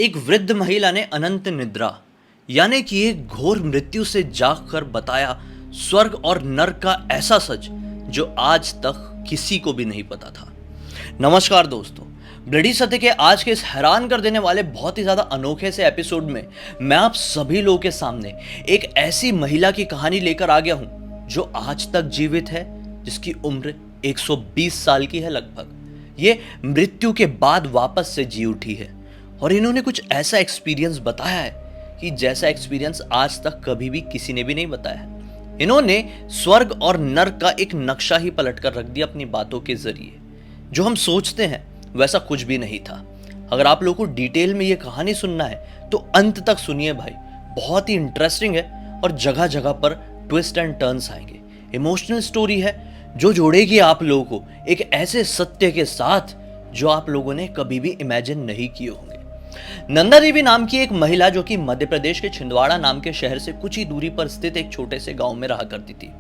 एक वृद्ध महिला ने अनंत निद्रा यानी कि एक घोर मृत्यु से जागकर बताया स्वर्ग और नरक का ऐसा सच जो आज तक किसी को भी नहीं पता था। नमस्कार दोस्तों, ब्लडी सत्य के आज के इस हैरान कर देने वाले बहुत ही ज्यादा अनोखे से एपिसोड में मैं आप सभी लोगों के सामने एक ऐसी महिला की कहानी लेकर आ गया हूं जो आज तक जीवित है, जिसकी उम्र 120 साल की है लगभग। ये मृत्यु के बाद वापस से जी उठी है और इन्होंने कुछ ऐसा एक्सपीरियंस बताया है कि जैसा एक्सपीरियंस आज तक कभी भी किसी ने भी नहीं बताया है। इन्होंने स्वर्ग और नरक का एक नक्शा ही पलट कर रख दिया अपनी बातों के जरिए। जो हम सोचते हैं वैसा कुछ भी नहीं था। अगर आप लोगों को डिटेल में ये कहानी सुनना है तो अंत तक सुनिए भाई, बहुत ही इंटरेस्टिंग है और जगह जगह पर ट्विस्ट एंड टर्न्स आएंगे। इमोशनल स्टोरी है जो जोड़ेगी आप लोगों को एक ऐसे सत्य के साथ जो आप लोगों ने कभी भी इमेजिन नहीं किए होंगे। नंदा देवी नाम की एक महिला जो कि मध्य प्रदेश के छिंदवाड़ा नाम के शहर से कुछ ही दूरी पर स्थित एक छोटे से गांव में रहा करती थी।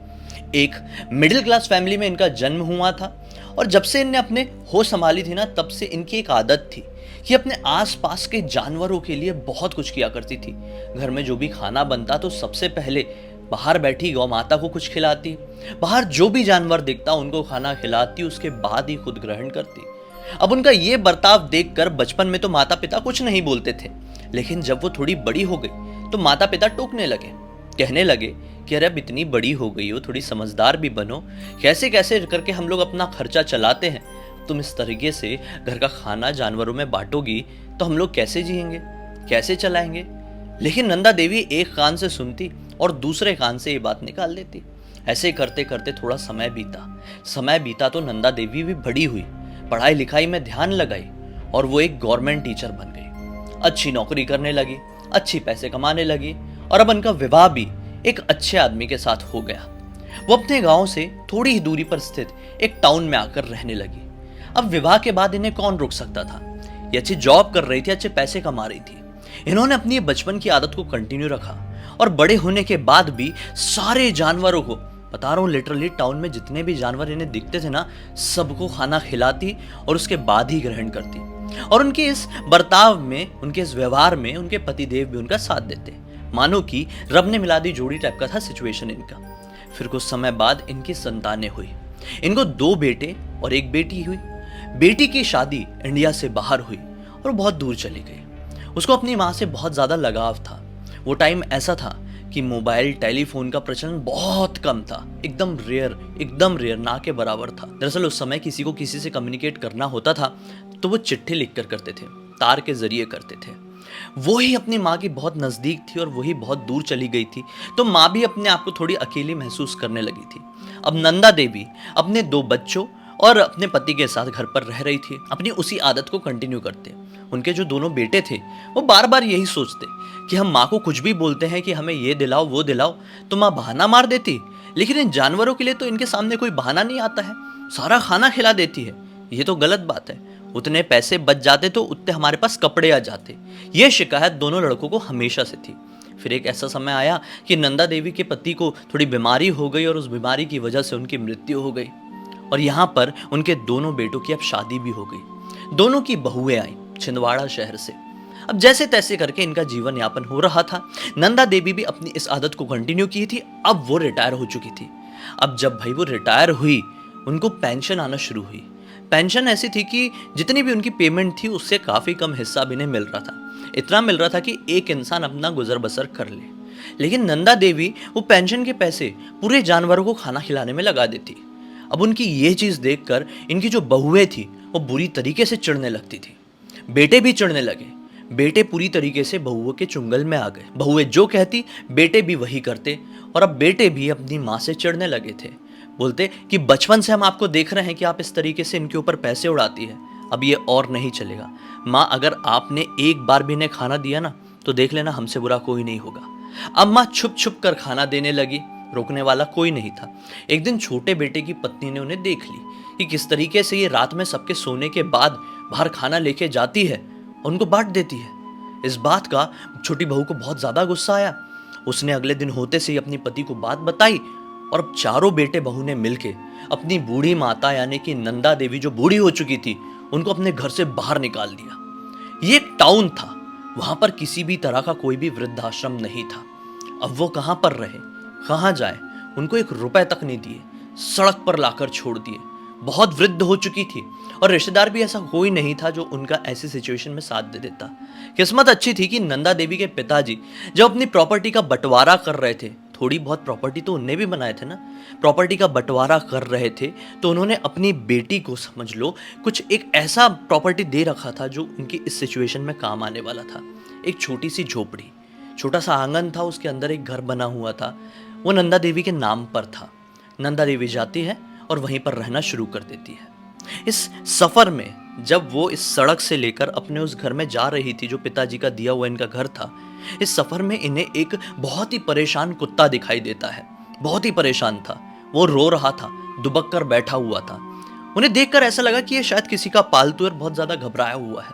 एक मिडिल क्लास फैमिली में इनका जन्म हुआ था और जब से इनने अपने होश संभाली थी ना, तब से इनकी एक आदत थी कि अपने आसपास के जानवरों के लिए बहुत कुछ किया करती थी। घर में जो भी खाना बनता तो सबसे पहले बाहर बैठी गौ माता को कुछ खिलाती, बाहर जो भी जानवर दिखता उनको खाना खिलाती, उसके बाद ही खुद ग्रहण करती। अब उनका ये बर्ताव देखकर बचपन में तो माता पिता कुछ नहीं बोलते थे, लेकिन जब वो थोड़ी बड़ी हो गई तो माता पिता टोकने लगे, कहने लगे कि अरे अब इतनी बड़ी हो गई हो, थोड़ी समझदार भी बनो, कैसे कैसे करके हम लोग अपना खर्चा चलाते हैं, तुम इस तरीके से घर का खाना जानवरों में बांटोगी तो हम लोग कैसे जिएंगे, कैसे चलाएंगे। लेकिन नंदा देवी एक कान से सुनती और दूसरे कान से ये बात निकाल देती। ऐसे करते करते थोड़ा समय बीता तो नंदा देवी भी बड़ी हुई, पढ़ाई लिखाई में ध्यान लगाई और वो एक गवर्नमेंट टीचर बन गई। अच्छी नौकरी करने लगी, अच्छी पैसे कमाने लगी और अब उनका विवाह भी एक अच्छे आदमी के साथ हो गया। वो अपने गांव से थोड़ी ही दूरी पर स्थित एक टाउन में आकर रहने लगी। अब विवाह के बाद इन्हें कौन रोक सकता था। ये अच्छी जॉब कर रही थी, अच्छे पैसे कमा रही थी। इन्होंने अपनी बचपन की आदत को कंटिन्यू रखा और बड़े होने के बाद भी सारे जानवरों को, बता रहा हूँ लिटरली, टाउन में जितने भी जानवर इन्हें दिखते थे ना, सबको खाना खिलाती और उसके बाद ही ग्रहण करती। और उनके इस बर्ताव में, उनके इस व्यवहार में उनके पतिदेव भी उनका साथ देते, मानो कि रब ने मिला दी जोड़ी टाइप का था सिचुएशन इनका। फिर कुछ समय बाद इनकी संतानें हुई। इनको 2 बेटे और 1 बेटी हुई। बेटी की शादी इंडिया से बाहर हुई और बहुत दूर चली गई। उसको अपनी माँ से बहुत ज्यादा लगाव था। वो टाइम ऐसा था कि मोबाइल टेलीफोन का प्रचलन बहुत कम था, एकदम रेयर, ना के बराबर था। दरअसल उस समय किसी को किसी से कम्युनिकेट करना होता था तो वो चिट्ठी लिखकर करते थे, तार के जरिए करते थे। वो ही अपनी माँ की बहुत नजदीक थी और वही बहुत दूर चली गई थी, तो माँ भी अपने आप को थोड़ी अकेली महसूस करने लगी थी। अब नंदा देवी अपने 2 बच्चों और अपने पति के साथ घर पर रह रही थी, अपनी उसी आदत को कंटिन्यू करते। उनके जो दोनों बेटे थे वो बार बार यही सोचते कि हम माँ को कुछ भी बोलते हैं कि हमें ये दिलाओ वो दिलाओ तो माँ बहाना मार देती, लेकिन इन जानवरों के लिए तो इनके सामने कोई बहाना नहीं आता है, सारा खाना खिला देती है। ये तो गलत बात है। उतने पैसे बच जाते तो उतने हमारे पास कपड़े आ जाते। ये शिकायत दोनों लड़कों को हमेशा से थी। फिर एक ऐसा समय आया कि नंदा देवी के पति को थोड़ी बीमारी हो गई और उस बीमारी की वजह से उनकी मृत्यु हो गई और यहाँ पर उनके दोनों बेटों की अब शादी भी हो गई। दोनों की बहुएं आई छिंदवाड़ा शहर से। अब जैसे तैसे करके इनका जीवन यापन हो रहा था। नंदा देवी भी अपनी इस आदत को कंटिन्यू की थी। अब वो रिटायर हो चुकी थी। अब जब भाई वो रिटायर हुई, उनको पेंशन आना शुरू हुई। पेंशन ऐसी थी कि जितनी भी उनकी पेमेंट थी उससे काफी कम हिस्सा भी इन्हें मिल रहा था। इतना मिल रहा था कि एक इंसान अपना गुजर बसर कर ले। लेकिन नंदा देवी वो पेंशन के पैसे पूरे जानवरों को खाना खिलाने में लगा देती। अब उनकी ये चीज देखकर इनकी जो बहुएं थी वो बुरी तरीके से चिढ़ने लगती थी। बेटे भी चिढ़ने लगे। बेटे पूरी तरीके से बहुओं के चुंगल में आ गए। बहुएं जो कहती बेटे भी वही करते और अब बेटे भी अपनी माँ से चिढ़ने लगे थे। बोलते कि बचपन से हम आपको देख रहे हैं कि आप इस तरीके से इनके ऊपर पैसे उड़ाती है, अब ये और नहीं चलेगा। माँ, अगर आपने एक बार भी इन्हें खाना दिया ना तो देख लेना हमसे बुरा कोई नहीं होगा। अब माँ छुप छुप कर खाना देने लगी, रोकने वाला कोई नहीं था। एक दिन छोटे बेटे की पत्नी ने उन्हें देख ली कि किस तरीके से ये रात में सबके सोने के बाद बाहर खाना लेके जाती है और उनको बांट देती है। इस बात का छोटी बहू को बहुत ज्यादा गुस्सा आया। उसने अगले दिन होते से ही अपनी पति को बात बताई और अब चारों बेटे बहू ने मिलके अपनी बूढ़ी माता यानी कि नंदा देवी जो बूढ़ी हो चुकी थी उनको अपने घर से बाहर निकाल दिया। ये एक टाउन था, वहां पर किसी भी तरह का कोई भी वृद्धाश्रम नहीं था। अब वो कहां पर रहे, कहां जाए, उनको 1 रुपए तक नहीं दिए, सड़क पर लाकर छोड़ दिए। बहुत वृद्ध हो चुकी थी और रिश्तेदार भी ऐसा कोई नहीं था जो उनका ऐसी सिचुएशन में साथ दे देता। किस्मत अच्छी थी कि नंदा देवी के पिताजी जब अपनी प्रॉपर्टी का बंटवारा कर रहे थे, थोड़ी बहुत प्रॉपर्टी तो उनने भी बनाए थे ना, प्रॉपर्टी का बंटवारा कर रहे थे, तो उन्होंने अपनी बेटी को समझ लो कुछ एक ऐसा प्रॉपर्टी दे रखा था जो उनकी इस सिचुएशन में काम आने वाला था। एक छोटी सी झोपड़ी, छोटा सा आंगन था, उसके अंदर एक घर बना हुआ था, वो नंदा देवी के नाम पर था। नंदा देवी जाती है और वहीं पर रहना शुरू कर देती है। इस सफर में जब वो इस सड़क से लेकर अपने उस घर में जा रही थी जो पिताजी का दिया हुआ इनका घर था, इस सफर में इन्हें एक बहुत ही परेशान कुत्ता दिखाई देता है। बहुत ही परेशान था, वो रो रहा था, दुबक कर बैठा हुआ था। उन्हें देखकर ऐसा लगा कि ये शायद किसी का पालतू और बहुत ज्यादा घबराया हुआ है।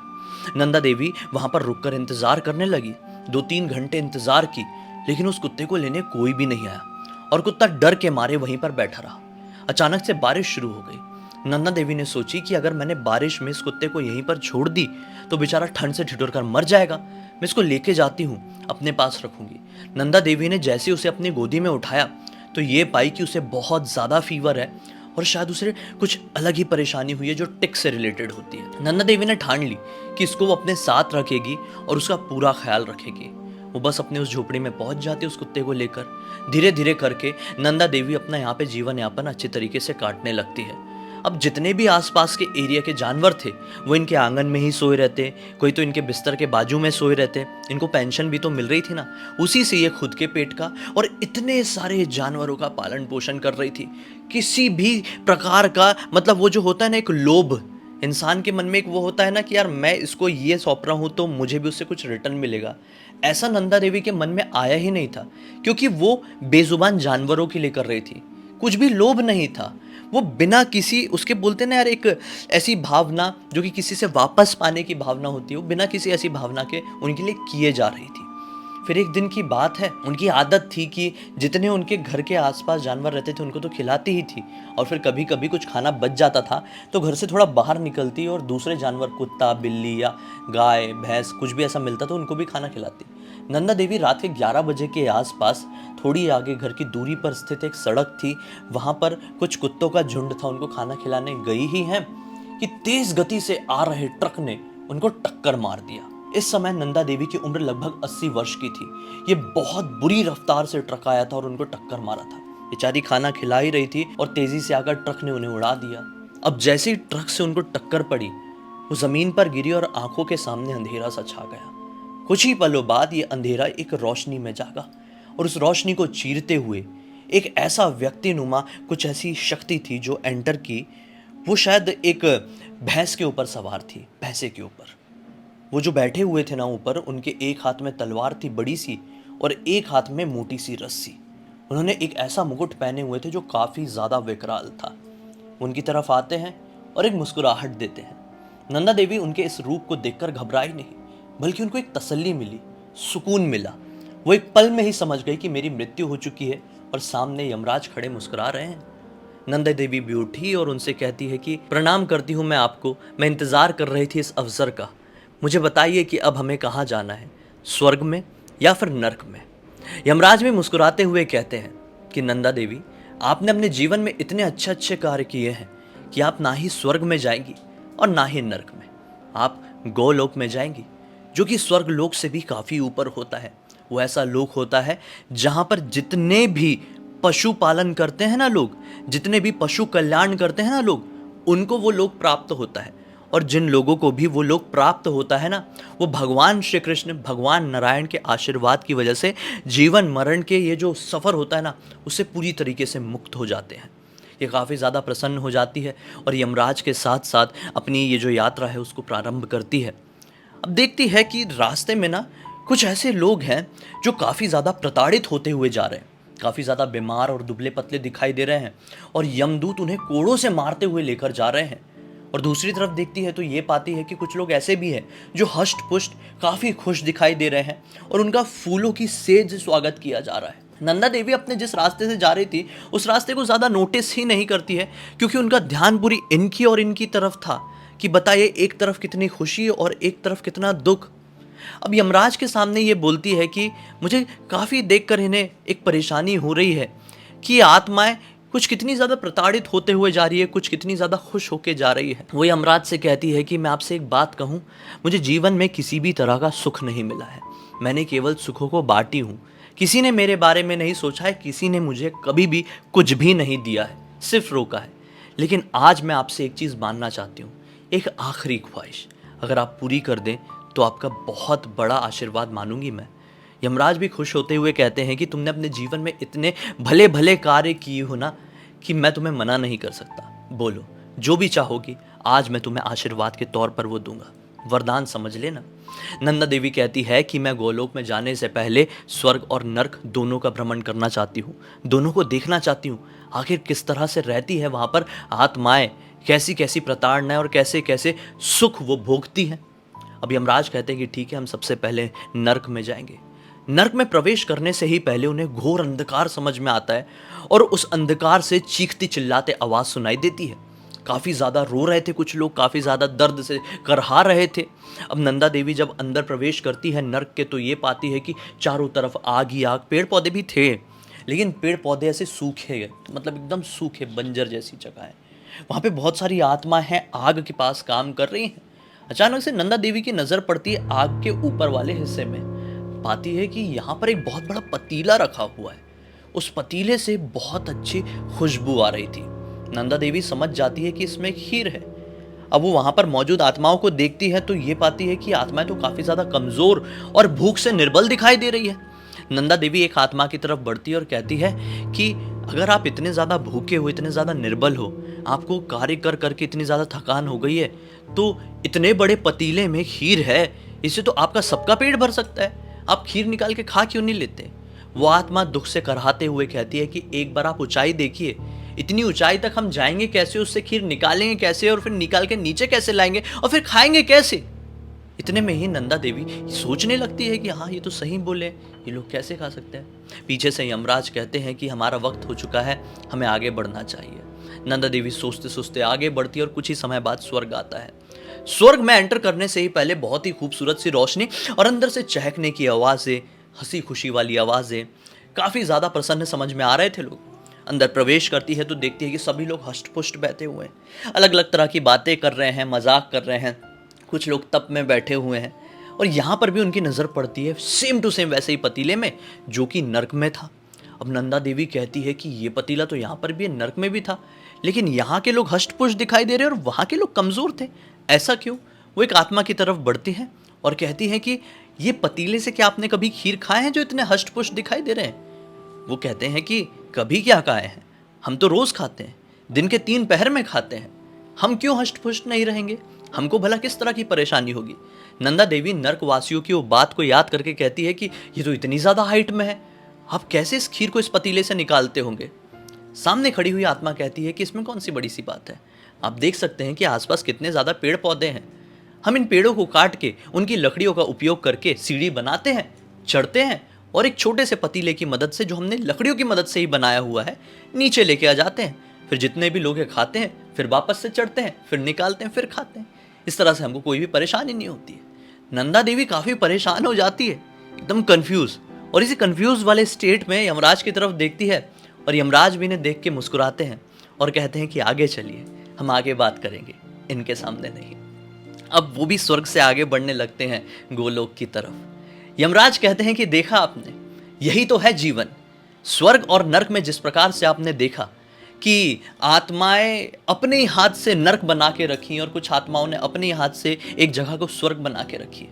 नंदा देवी वहां पर रुककर इंतजार करने लगी। 2-3 घंटे इंतजार की, लेकिन उस कुत्ते को लेने कोई भी नहीं आया और कुत्ता डर के मारे वहीं पर बैठा रहा। अचानक से बारिश शुरू हो गई। नंदा देवी ने सोची कि अगर मैंने बारिश में इस कुत्ते को यहीं पर छोड़ दी तो बेचारा ठंड से ठिठुर कर मर जाएगा। मैं इसको लेके जाती हूँ, अपने पास रखूंगी। नंदा देवी ने जैसे उसे अपनी गोदी में उठाया तो ये पाई कि उसे बहुत ज़्यादा फीवर है और शायद उसे कुछ अलग ही परेशानी हुई है जो टिक से रिलेटेड होती है। नंदा देवी ने ठान ली कि इसको वो अपने साथ रखेगी और उसका पूरा ख्याल रखेगी। वो बस अपने उस झोपड़ी में पहुंच जाती उस कुत्ते को लेकर। धीरे धीरे करके नंदा देवी अपना यहाँ पे जीवन यापन अच्छे तरीके से काटने लगती है। अब जितने भी आसपास के एरिया के जानवर थे वो इनके आंगन में ही सोए रहते, कोई तो इनके बिस्तर के बाजू में सोए रहते। इनको पेंशन भी तो मिल रही थी ना, उसी से ये खुद के पेट का और इतने सारे जानवरों का पालन पोषण कर रही थी। किसी भी प्रकार का मतलब वो जो होता है ना एक लोभ, इंसान के मन में एक वो होता है ना कि यार मैं इसको ये सौंप रहा हूँ तो मुझे भी उससे कुछ रिटर्न मिलेगा, ऐसा नंदा देवी के मन में आया ही नहीं था। क्योंकि वो बेजुबान जानवरों के लिए कर रही थी, कुछ भी लोभ नहीं था। वो बिना किसी उसके बोलते ना यार एक ऐसी भावना जो कि किसी से वापस पाने की भावना होती है, वो बिना किसी ऐसी भावना के उनके लिए किए जा रही थी। फिर एक दिन की बात है, उनकी आदत थी कि जितने उनके घर के आसपास जानवर रहते थे उनको तो खिलाती ही थी, और फिर कभी कभी कुछ खाना बच जाता था तो घर से थोड़ा बाहर निकलती और दूसरे जानवर, कुत्ता, बिल्ली या गाय, भैंस, कुछ भी ऐसा मिलता तो उनको भी खाना खिलाती। नंदा देवी रात के 11 बजे के आसपास थोड़ी आगे घर की दूरी पर स्थित एक सड़क थी, वहां पर कुछ कुत्तों का झुंड था, उनको खाना खिलाने गई ही है कि तेज गति से आ रहे ट्रक ने उनको टक्कर मार दिया। इस समय नंदा देवी की उम्र लगभग 80 वर्ष की थी। ये बहुत बुरी रफ्तार से ट्रक आया था और उनको टक्कर मारा था। बेचारी खाना खिला ही रही थी और तेजी से आकर ट्रक ने उन्हें उड़ा दिया। अब जैसे ही ट्रक से उनको टक्कर पड़ी, वो जमीन पर गिरी और आंखों के सामने अंधेरा सा छा गया। कुछ ही पलों बाद ये अंधेरा एक रोशनी में जागा और उस रोशनी को चीरते हुए एक ऐसा व्यक्ति नुमा कुछ ऐसी शक्ति थी जो एंटर की। वो शायद एक भैंस के ऊपर सवार थी, भैंसे के ऊपर। वो जो बैठे हुए थे ना ऊपर, उनके एक हाथ में तलवार थी बड़ी सी और एक हाथ में मोटी सी रस्सी। उन्होंने एक ऐसा मुकुट पहने हुए थे जो काफ़ी ज़्यादा विकराल था। उनकी तरफ आते हैं और एक मुस्कुराहट देते हैं। नंदा देवी उनके इस रूप को देखकर घबराई नहीं, बल्कि उनको एक तसल्ली मिली, सुकून मिला। वो एक पल में ही समझ गई कि मेरी मृत्यु हो चुकी है और सामने यमराज खड़े मुस्कुरा रहे हैं। नंदा देवी भी उठी और उनसे कहती है कि प्रणाम करती हूँ मैं आपको, मैं इंतज़ार कर रही थी इस अवसर का। मुझे बताइए कि अब हमें कहाँ जाना है, स्वर्ग में या फिर नर्क में। यमराज भी मुस्कुराते हुए कहते हैं कि नंदा देवी, आपने अपने जीवन में इतने अच्छे अच्छे कार्य किए हैं कि आप ना ही स्वर्ग में जाएंगी और ना ही नर्क में, आप गोलोक में जाएंगी, जो कि स्वर्ग लोक से भी काफ़ी ऊपर होता है। वो ऐसा लोक होता है जहाँ पर जितने भी पशु पालन करते हैं ना लोग, जितने भी पशु कल्याण करते हैं ना लोग, उनको वो लोक प्राप्त होता है। और जिन लोगों को भी वो लोक प्राप्त होता है ना, वो भगवान श्री कृष्ण, भगवान नारायण के आशीर्वाद की वजह से जीवन मरण के ये जो सफ़र होता है ना, उससे पूरी तरीके से मुक्त हो जाते हैं। ये काफ़ी ज़्यादा प्रसन्न हो जाती है और यमराज के साथ साथ अपनी ये जो यात्रा है उसको प्रारंभ करती है। अब देखती है कि रास्ते में ना कुछ ऐसे लोग हैं जो काफ़ी ज़्यादा प्रताड़ित होते हुए जा रहे हैं, काफ़ी ज़्यादा बीमार और दुबले पतले दिखाई दे रहे हैं और यमदूत उन्हें कोड़ों से मारते हुए लेकर जा रहे हैं। और दूसरी तरफ देखती है तो ये पाती है कि कुछ लोग ऐसे भी हैं जो हष्ट पुष्ट काफ़ी खुश दिखाई दे रहे हैं और उनका फूलों की सेज स्वागत किया जा रहा है। नंदा देवी अपने जिस रास्ते से जा रही थी उस रास्ते को ज़्यादा नोटिस ही नहीं करती है, क्योंकि उनका ध्यान पूरी इनकी और इनकी तरफ था कि बताइए एक तरफ कितनी खुशी और एक तरफ कितना दुख। अब यमराज के सामने ये बोलती है कि मुझे काफ़ी देखकर इन्हें एक परेशानी हो रही है कि ये आत्माएं कुछ कितनी ज़्यादा प्रताड़ित होते हुए जा रही है, कुछ कितनी ज़्यादा खुश होके जा रही है। वो यमराज से कहती है कि मैं आपसे एक बात कहूँ, मुझे जीवन में किसी भी तरह का सुख नहीं मिला है, मैंने केवल सुखों को बांटी हूँ। किसी ने मेरे बारे में नहीं सोचा है, किसी ने मुझे कभी भी कुछ भी नहीं दिया है, सिर्फ रोका है। लेकिन आज मैं आपसे एक चीज़ मानना चाहती हूँ, एक आखिरी ख्वाहिश, अगर आप पूरी कर दें तो आपका बहुत बड़ा आशीर्वाद मानूंगी मैं। यमराज भी खुश होते हुए कहते हैं कि तुमने अपने जीवन में इतने भले भले कार्य किए हो ना कि मैं तुम्हें मना नहीं कर सकता। बोलो, जो भी चाहोगी आज मैं तुम्हें आशीर्वाद के तौर पर वो दूंगा, वरदान समझ लेना। नंदा देवी कहती है कि मैं गोलोक में जाने से पहले स्वर्ग और नर्क दोनों का भ्रमण करना चाहती हूँ, दोनों को देखना चाहती हूँ, आखिर किस तरह से रहती है वहाँ पर आत्माएं, कैसी कैसी प्रताड़नाएं और कैसे कैसे सुख वो भोगती हैं। अब यमराज कहते हैं कि ठीक है, हम सबसे पहले नर्क में जाएंगे। नर्क में प्रवेश करने से ही पहले उन्हें घोर अंधकार समझ में आता है और उस अंधकार से चीखती चिल्लाते आवाज़ सुनाई देती है। काफ़ी ज़्यादा रो रहे थे कुछ लोग, काफ़ी ज़्यादा दर्द से करहा रहे थे। अब नंदा देवी जब अंदर प्रवेश करती है नर्क के, तो ये पाती है कि चारों तरफ आग ही आग, पेड़ पौधे भी थे लेकिन पेड़ पौधे ऐसे सूखे गए, मतलब एकदम सूखे, बंजर जैसी जगह है। वहाँ पे बहुत सारी आत्मा हैं, आग के पास काम कर रही हैं। अचानक से नंदा देवी की नज़र पड़ती है आग के ऊपर वाले हिस्से में, पाती है कि यहाँ पर एक बहुत बड़ा पतीला रखा हुआ है। उस पतीले से बहुत अच्छी खुशबू आ रही थी। नंदा देवी समझ जाती है कि इसमें खीर है। अब वो वहाँ पर मौजूद आत्माओं को देखती है तो ये पाती है कि आत्माएं तो काफ़ी ज़्यादा कमज़ोर और भूख से निर्बल दिखाई दे रही है। नंदा देवी एक आत्मा की तरफ बढ़ती है और कहती है कि अगर आप इतने ज़्यादा भूखे हो, इतने ज़्यादा निर्बल हो, आपको कार्य कर करके इतनी ज़्यादा थकान हो गई है, तो इतने बड़े पतीले में खीर है, इससे तो आपका सबका पेट भर सकता है, आप खीर निकाल के खा क्यों नहीं लेते। वो आत्मा दुख से करहाते हुए कहती है कि एक बार आप ऊंचाई देखिए, इतनी ऊंचाई तक हम जाएंगे कैसे, उससे खीर निकालेंगे कैसे, और फिर निकाल के नीचे कैसे लाएंगे और फिर खाएंगे कैसे। इतने में ही नंदा देवी सोचने लगती है कि हाँ, ये तो सही बोले, ये लोग कैसे खा सकते हैं। पीछे से यमराज कहते हैं कि हमारा वक्त हो चुका है, हमें आगे बढ़ना चाहिए। नंदा देवी सोचते सोचते आगे बढ़ती है और कुछ ही समय बाद स्वर्ग आता है। स्वर्ग में एंटर करने से ही पहले बहुत ही खूबसूरत सी रोशनी और अंदर से चहकने की आवाज़ें, हंसी खुशी वाली आवाज़ें, काफ़ी ज़्यादा प्रसन्न समझ में आ रहे थे लोग। अंदर प्रवेश करती है तो देखती है कि सभी लोग हष्ट-पुष्ट बैठे हुए हैं, अलग अलग तरह की बातें कर रहे हैं, मजाक कर रहे हैं, कुछ लोग तप में बैठे हुए हैं। और यहाँ पर भी उनकी नज़र पड़ती है सेम टू सेम वैसे ही पतीले में जो कि नर्क में था। अब नंदा देवी कहती है कि ये पतीला तो यहाँ पर भी है, नर्क में भी था, लेकिन यहाँ के लोग हष्ट-पुष्ट दिखाई दे रहे हैं और वहाँ के लोग कमज़ोर थे, ऐसा क्यों। वो एक आत्मा की तरफ बढ़ती है और कहती है कि ये पतीले से क्या आपने कभी खीर खाए हैं जो इतने हष्ट-पुष्ट दिखाई दे रहे हैं। वो कहते हैं कि कभी क्या खाए हैं, हम तो रोज़ खाते हैं, दिन के 3 पहर में खाते हैं, हम क्यों हष्ट-पुष्ट नहीं रहेंगे, हमको भला किस तरह की परेशानी होगी। नंदा देवी नर्कवासियों की वो बात को याद करके कहती है कि ये तो इतनी ज़्यादा हाइट में है, आप कैसे इस खीर को इस पतीले से निकालते होंगे। सामने खड़ी हुई आत्मा कहती है कि इसमें कौन सी बड़ी सी बात है, आप देख सकते हैं कि आसपास कितने ज़्यादा पेड़ पौधे हैं, हम इन पेड़ों को काट के उनकी लकड़ियों का उपयोग करके सीढ़ी बनाते हैं, चढ़ते हैं और एक छोटे से पतीले की मदद से, जो हमने लकड़ियों की मदद से ही बनाया हुआ है, नीचे लेके आ जाते हैं। फिर जितने भी लोग खाते हैं, फिर वापस से चढ़ते हैं, फिर निकालते हैं, फिर खाते हैं। इस तरह से हमको कोई भी परेशानी नहीं होती है। नंदा देवी काफ़ी परेशान हो जाती है, एकदम कंफ्यूज, और इसी कंफ्यूज वाले स्टेट में यमराज की तरफ देखती है और यमराज भी इन्हें देख के मुस्कुराते हैं और कहते हैं कि आगे चलिए, हम आगे बात करेंगे, इनके सामने नहीं। अब वो भी स्वर्ग से आगे बढ़ने लगते हैं गोलोक की तरफ। यमराज कहते हैं कि देखा आपने, यही तो है जीवन। स्वर्ग और नर्क में जिस प्रकार से आपने देखा कि आत्माएं अपने हाथ से नर्क बना के रखी और कुछ आत्माओं ने अपने हाथ से एक जगह को स्वर्ग बना के रखी,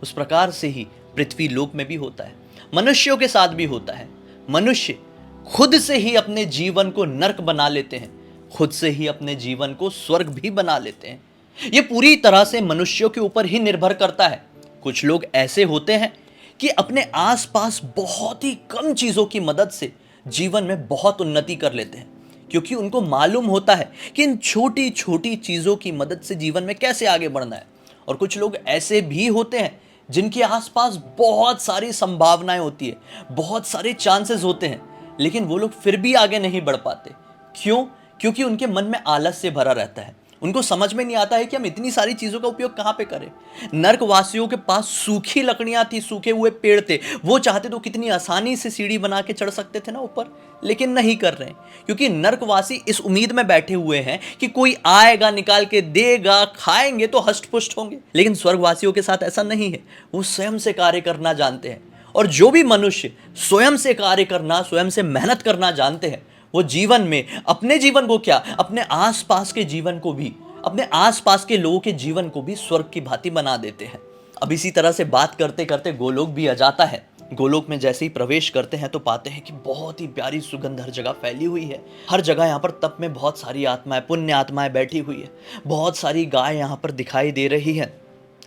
उस प्रकार से ही पृथ्वी लोक में भी होता है, मनुष्यों के साथ भी होता है। मनुष्य खुद से ही अपने जीवन को नर्क बना लेते हैं, खुद से ही अपने जीवन को स्वर्ग भी बना लेते हैं। ये पूरी तरह से मनुष्यों के ऊपर ही निर्भर करता है। कुछ लोग ऐसे होते हैं कि अपने आसपास बहुत ही कम चीजों की मदद से जीवन में बहुत उन्नति कर लेते हैं, क्योंकि उनको मालूम होता है कि इन छोटी छोटी चीजों की मदद से जीवन में कैसे आगे बढ़ना है। और कुछ लोग ऐसे भी होते हैं जिनके आसपास बहुत सारी संभावनाएं होती है, बहुत सारे चांसेस होते हैं, लेकिन वो लोग फिर भी आगे नहीं बढ़ पाते। क्यों? क्योंकि उनके मन में आलस से भरा रहता है, उनको समझ में नहीं आता है कि हम इतनी सारी चीज़ों का उपयोग कहाँ पे करें। नर्कवासियों के पास सूखी लकड़ियाँ थी, सूखे हुए पेड़ थे, वो चाहते तो कितनी आसानी से सीढ़ी बना के चढ़ सकते थे ना ऊपर, लेकिन नहीं कर रहे हैं क्योंकि नर्कवासी इस उम्मीद में बैठे हुए हैं कि कोई आएगा, निकाल के देगा, खाएंगे तो हष्ट पुष्ट होंगे। लेकिन स्वर्गवासियों के साथ ऐसा नहीं है, वो स्वयं से कार्य करना जानते हैं। और जो भी मनुष्य स्वयं से कार्य करना, स्वयं से मेहनत करना जानते हैं, वो जीवन में अपने जीवन को क्या, अपने आसपास के जीवन को भी, अपने आसपास के लोगों के जीवन को भी स्वर्ग की भांति बना देते हैं। अब इसी तरह से बात करते करते गोलोक भी आ जाता है। गोलोक में जैसे ही प्रवेश करते हैं तो पाते हैं कि बहुत ही प्यारी सुगंध हर जगह फैली हुई है। हर जगह यहाँ पर तप में बहुत सारी आत्माएं, पुण्य आत्माएं बैठी हुई है। बहुत सारी गाय यहाँ पर दिखाई दे रही है।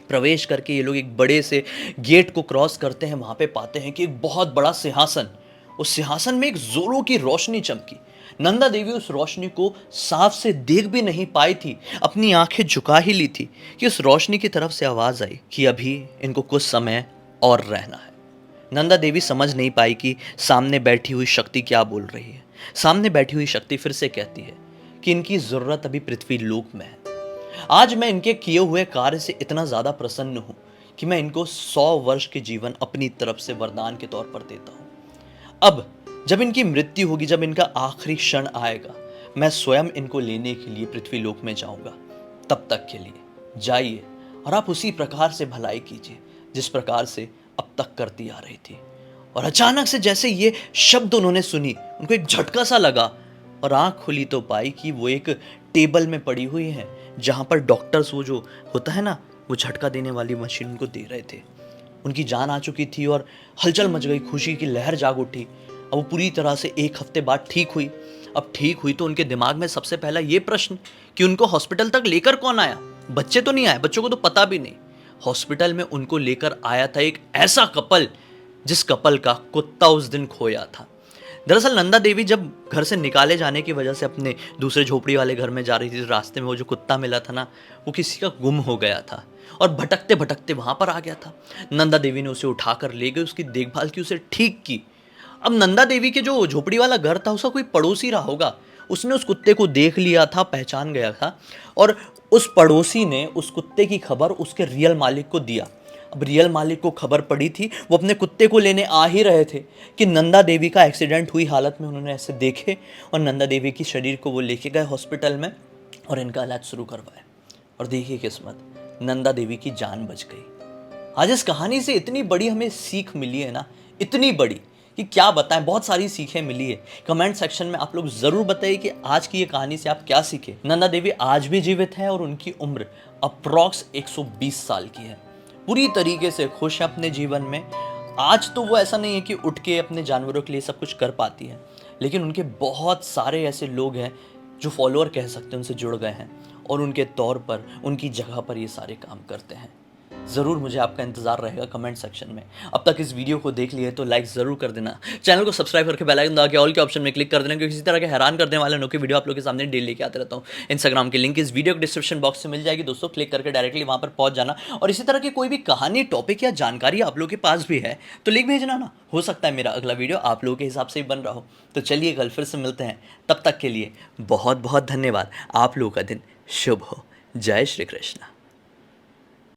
प्रवेश करके ये लोग एक बड़े से गेट को क्रॉस करते हैं। वहाँ पे पाते हैं कि एक बहुत बड़ा सिंहासन, उस सिंहासन में एक जोरों की रोशनी चमकी। नंदा देवी उस रोशनी को साफ से देख भी नहीं पाई थी, अपनी आंखें झुका ही ली थी कि उस रोशनी की तरफ से आवाज आई कि अभी इनको कुछ समय और रहना है। नंदा देवी समझ नहीं पाई कि सामने बैठी हुई शक्ति क्या बोल रही है। सामने बैठी हुई शक्ति फिर से कहती है कि इनकी जरूरत अभी पृथ्वी लोक में है। आज मैं इनके किए हुए कार्य से इतना ज्यादा प्रसन्न हूं कि मैं इनको 100 वर्ष के जीवन अपनी तरफ से वरदान के तौर पर देता हूं। अब जब इनकी मृत्यु होगी, जब इनका आखिरी क्षण आएगा, मैं स्वयं इनको लेने के लिए पृथ्वी लोक में जाऊंगा। तब तक के लिए जाइए और आप उसी प्रकार से भलाई कीजिए जिस प्रकार से अब तक करती आ रही थी। और अचानक से जैसे ये शब्द उन्होंने सुनी, उनको एक झटका सा लगा और आंख खुली तो पाई कि वो एक टेबल में पड़ी हुई है जहां पर डॉक्टर्स, वो जो होता है ना, वो झटका देने वाली मशीन उनको दे रहे थे। उनकी जान आ चुकी थी और हलचल मच गई, खुशी की लहर जाग उठी। अब वो पूरी तरह से 1 हफ्ते बाद ठीक हुई। अब ठीक हुई तो उनके दिमाग में सबसे पहला ये प्रश्न कि उनको हॉस्पिटल तक लेकर कौन आया। बच्चे तो नहीं आए, बच्चों को तो पता भी नहीं। हॉस्पिटल में उनको लेकर आया था एक ऐसा कपल जिस कपल का कुत्ता उस दिन खोया था। दरअसल नंदा देवी जब घर से निकाले जाने की वजह से अपने दूसरे झोपड़ी वाले घर में जा रही थी, रास्ते में वो जो कुत्ता मिला था ना, वो किसी का गुम हो गया था और भटकते भटकते वहां पर आ गया था। नंदा देवी ने उसे उठाकर ले गई, उसकी देखभाल की, उसे ठीक की। अब नंदा देवी के जो झोपड़ी वाला घर था, उसका कोई पड़ोसी रहा होगा, उसने उस कुत्ते को देख लिया था, पहचान गया था और उस पड़ोसी ने उस कुत्ते की खबर उसके रियल मालिक को दिया। अब रियल मालिक को खबर पड़ी थी, वो अपने कुत्ते को लेने आ ही रहे थे कि नंदा देवी का एक्सीडेंट हुई हालत में उन्होंने ऐसे देखे और नंदा देवी की शरीर को वो लेके गए हॉस्पिटल में और इनका इलाज शुरू करवाया। और देखिए किस्मत, नंदा देवी की जान बच गई। आज इस कहानी से इतनी बड़ी हमें सीख मिली है ना, इतनी बड़ी कि क्या बताएं, बहुत सारी सीखें मिली है। कमेंट सेक्शन में आप लोग जरूर बताइए कि आज की ये कहानी से आप क्या सीखे। नंदा देवी आज भी जीवित है और उनकी उम्र अप्रॉक्स 120 साल की है। पूरी तरीके से खुश है अपने जीवन में। आज तो वो ऐसा नहीं है कि उठ के अपने जानवरों के लिए सब कुछ कर पाती है, लेकिन उनके बहुत सारे ऐसे लोग हैं जो फॉलोअर कह सकते हैं, उनसे जुड़ गए हैं और उनके तौर पर, उनकी जगह पर ये सारे काम करते हैं। ज़रूर मुझे आपका इंतजार रहेगा कमेंट सेक्शन में। अब तक इस वीडियो को देख लिए तो लाइक ज़रूर कर देना, चैनल को सब्सक्राइब करके बेल आइकन दबा के ऑल के ऑप्शन में क्लिक कर देना, क्योंकि इसी तरह के हैरान करने वाले अनोखे वीडियो आप लोगों के सामने डेली लेके आते रहता हूँ। इंस्टाग्राम की लिंक इस वीडियो के डिस्क्रिप्शन बॉक्स से मिल जाएगी दोस्तों, क्लिक करके डायरेक्टली वहाँ पर पहुँच जाना। और इसी तरह की कोई भी कहानी, टॉपिक या जानकारी आप लोगों के पास भी है तो लिंक भेजना ना, हो सकता है मेरा अगला वीडियो आप लोगों के हिसाब से ही बन रहा हो। तो चलिए कल फिर से मिलते हैं, तब तक के लिए बहुत बहुत धन्यवाद। आप लोगों का दिन शुभ हो। जय श्री कृष्ण।